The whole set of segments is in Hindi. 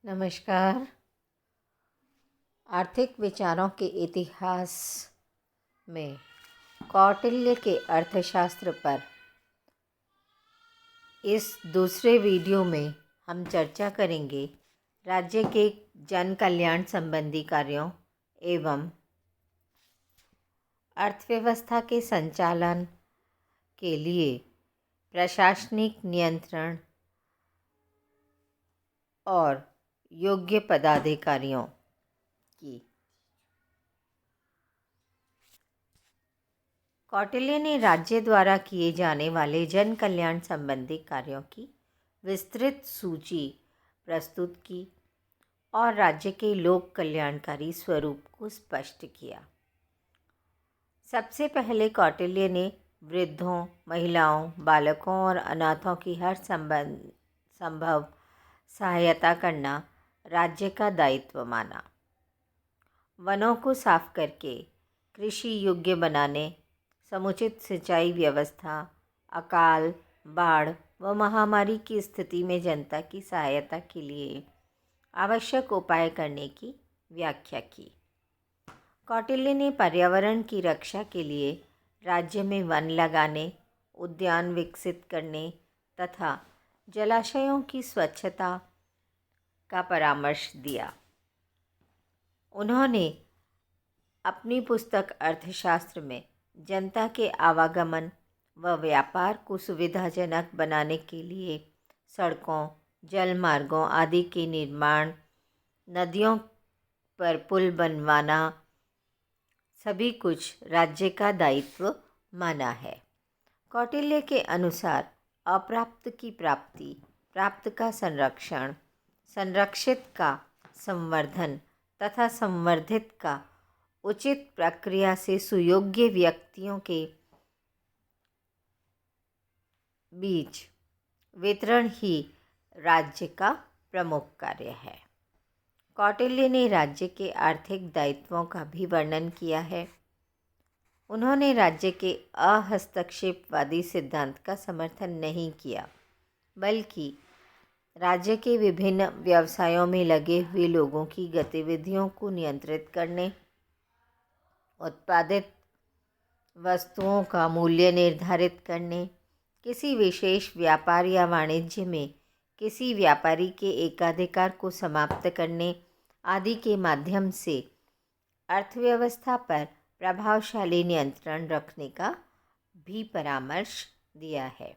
नमस्कार। आर्थिक विचारों के इतिहास में कौटिल्य के अर्थशास्त्र पर इस दूसरे वीडियो में हम चर्चा करेंगे राज्य के जन कल्याण संबंधी कार्यों एवं अर्थव्यवस्था के संचालन के लिए प्रशासनिक नियंत्रण और योग्य पदाधिकारियों की। कौटिल्य ने राज्य द्वारा किए जाने वाले जन कल्याण संबंधी कार्यों की विस्तृत सूची प्रस्तुत की और राज्य के लोक कल्याणकारी स्वरूप को स्पष्ट किया। सबसे पहले कौटिल्य ने वृद्धों, महिलाओं, बालकों और अनाथों की हर संभव सहायता करना राज्य का दायित्व माना। वनों को साफ करके कृषि योग्य बनाने, समुचित सिंचाई व्यवस्था, अकाल, बाढ़ व महामारी की स्थिति में जनता की सहायता के लिए आवश्यक उपाय करने की व्याख्या की। कौटिल्य ने पर्यावरण की रक्षा के लिए राज्य में वन लगाने, उद्यान विकसित करने तथा जलाशयों की स्वच्छता का परामर्श दिया। उन्होंने अपनी पुस्तक अर्थशास्त्र में जनता के आवागमन व व्यापार को सुविधाजनक बनाने के लिए सड़कों, जल मार्गों आदि के निर्माण, नदियों पर पुल बनवाना सभी कुछ राज्य का दायित्व माना है। कौटिल्य के अनुसार अप्राप्त की प्राप्ति, प्राप्त का संरक्षण, संरक्षित का संवर्धन तथा संवर्धित का उचित प्रक्रिया से सुयोग्य व्यक्तियों के बीच वितरण ही राज्य का प्रमुख कार्य है। कौटिल्य ने राज्य के आर्थिक दायित्वों का भी वर्णन किया है। उन्होंने राज्य के अहस्तक्षेपवादी सिद्धांत का समर्थन नहीं किया, बल्कि राज्य के विभिन्न व्यवसायों में लगे हुए लोगों की गतिविधियों को नियंत्रित करने, उत्पादित वस्तुओं का मूल्य निर्धारित करने, किसी विशेष व्यापार या वाणिज्य में किसी व्यापारी के एकाधिकार को समाप्त करने आदि के माध्यम से अर्थव्यवस्था पर प्रभावशाली नियंत्रण रखने का भी परामर्श दिया है।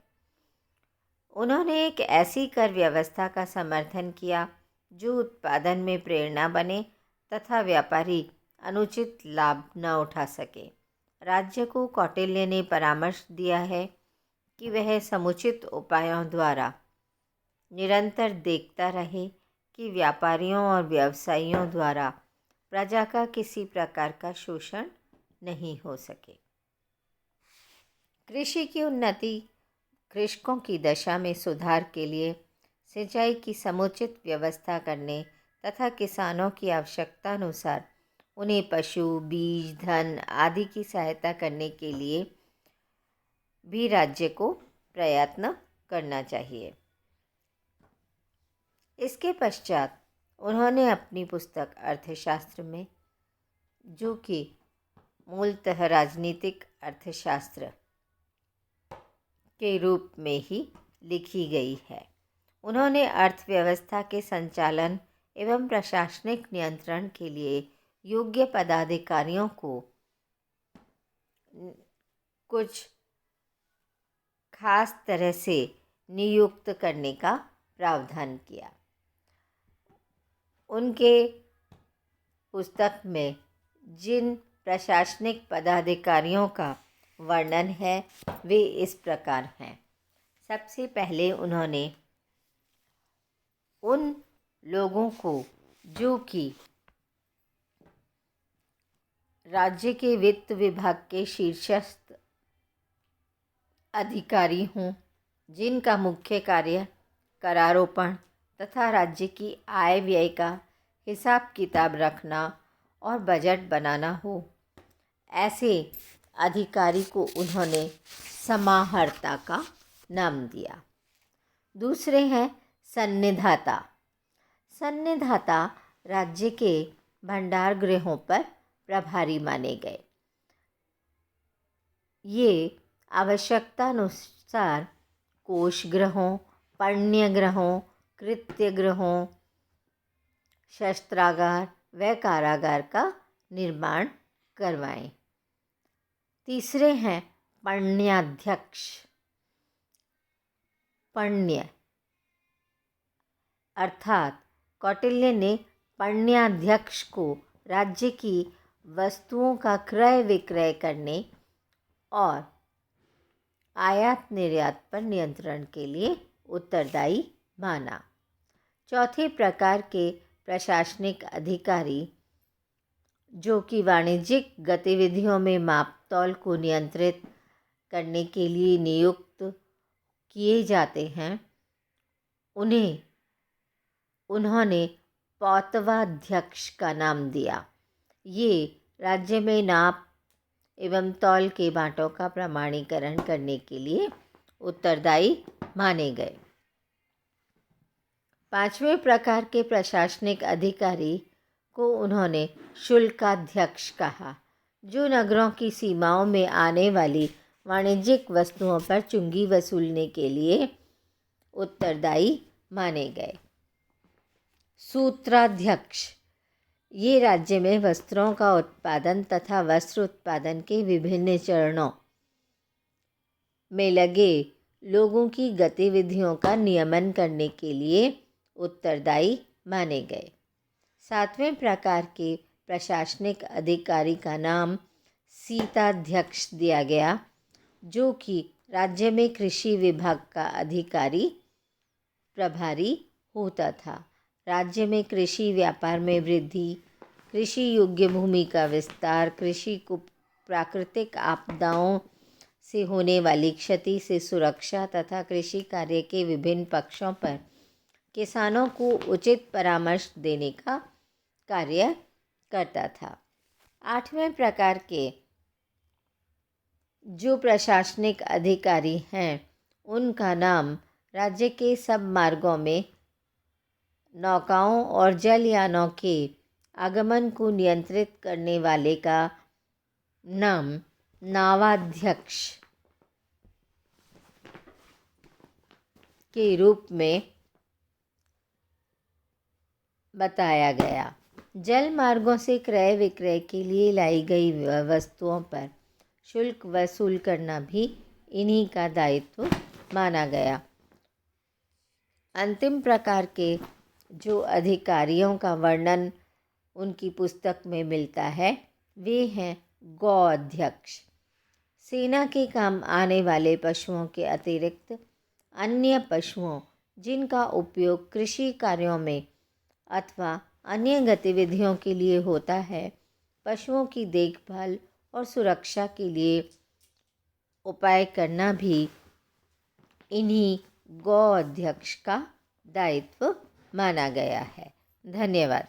उन्होंने एक ऐसी कर व्यवस्था का समर्थन किया जो उत्पादन में प्रेरणा बने तथा व्यापारी अनुचित लाभ न उठा सके। राज्य को कौटिल्य ने परामर्श दिया है कि वह समुचित उपायों द्वारा निरंतर देखता रहे कि व्यापारियों और व्यवसायियों द्वारा प्रजा का किसी प्रकार का शोषण नहीं हो सके। कृषि की उन्नति, कृषकों की दशा में सुधार के लिए सिंचाई की समुचित व्यवस्था करने तथा किसानों की आवश्यकता अनुसार उन्हें पशु, बीज, धन आदि की सहायता करने के लिए भी राज्य को प्रयत्न करना चाहिए। इसके पश्चात उन्होंने अपनी पुस्तक अर्थशास्त्र में, जो कि मूलतः राजनीतिक अर्थशास्त्र के रूप में ही लिखी गई है, उन्होंने अर्थव्यवस्था के संचालन एवं प्रशासनिक नियंत्रण के लिए योग्य पदाधिकारियों को कुछ खास तरह से नियुक्त करने का प्रावधान किया। उनके पुस्तक में जिन प्रशासनिक पदाधिकारियों का वर्णन है वे इस प्रकार हैं। सबसे पहले उन्होंने उन लोगों को जो कि राज्य के वित्त विभाग के शीर्षस्थ अधिकारी हों, जिनका मुख्य कार्य करारोपण तथा राज्य की आय व्यय का हिसाब किताब रखना और बजट बनाना हो, ऐसे अधिकारी को उन्होंने समाहर्ता का नाम दिया। दूसरे हैं सन्निधाता। सन्निधाता राज्य के भंडार गृहों पर प्रभारी माने गए। ये आवश्यकतानुसार कोषगृहों, पण्यगृहों, कृत्यगृहों, शस्त्रागार व कारागार का निर्माण करवाएं। तीसरे हैं पण्याध्यक्ष। पण्य अर्थात कौटिल्य ने पण्याध्यक्ष को राज्य की वस्तुओं का क्रय विक्रय करने और आयात निर्यात पर नियंत्रण के लिए उत्तरदायी माना। चौथे प्रकार के प्रशासनिक अधिकारी, जो कि वाणिज्यिक गतिविधियों में माप तौल को नियंत्रित करने के लिए नियुक्त किए जाते हैं, उन्होंने पौतवाध्यक्ष का नाम दिया। ये राज्य में नाप एवं तौल के बाँटों का प्रमाणीकरण करने के लिए उत्तरदायी माने गए। पांचवें प्रकार के प्रशासनिक अधिकारी को उन्होंने शुल्काध्यक्ष कहा, जो नगरों की सीमाओं में आने वाली वाणिज्यिक वस्तुओं पर चुंगी वसूलने के लिए उत्तरदायी माने गए। सूत्राध्यक्ष ये राज्य में वस्त्रों का उत्पादन तथा वस्त्र उत्पादन के विभिन्न चरणों में लगे लोगों की गतिविधियों का नियमन करने के लिए उत्तरदायी माने गए। सातवें प्रकार के प्रशासनिक अधिकारी का नाम सीताध्यक्ष दिया गया, जो कि राज्य में कृषि विभाग का अधिकारी प्रभारी होता था। राज्य में कृषि व्यापार में वृद्धि, कृषि योग्य भूमि का विस्तार, कृषि को प्राकृतिक आपदाओं से होने वाली क्षति से सुरक्षा तथा कृषि कार्य के विभिन्न पक्षों पर किसानों को उचित परामर्श देने का कार्य करता था। आठवें प्रकार के जो प्रशासनिक अधिकारी हैं, उनका नाम राज्य के सब मार्गों में नौकाओं और जलयानों के आगमन को नियंत्रित करने वाले का नाम नावाध्यक्ष के रूप में बताया गया। जल मार्गों से क्रय विक्रय के लिए लाई गई वस्तुओं पर शुल्क वसूल करना भी इन्हीं का दायित्व माना गया। अंतिम प्रकार के जो अधिकारियों का वर्णन उनकी पुस्तक में मिलता है, वे हैं गौ अध्यक्ष। सेना के काम आने वाले पशुओं के अतिरिक्त अन्य पशुओं जिनका उपयोग कृषि कार्यों में अथवा अन्य गतिविधियों के लिए होता है, पशुओं की देखभाल और सुरक्षा के लिए उपाय करना भी इन्हीं गौ अध्यक्ष का दायित्व माना गया है। धन्यवाद।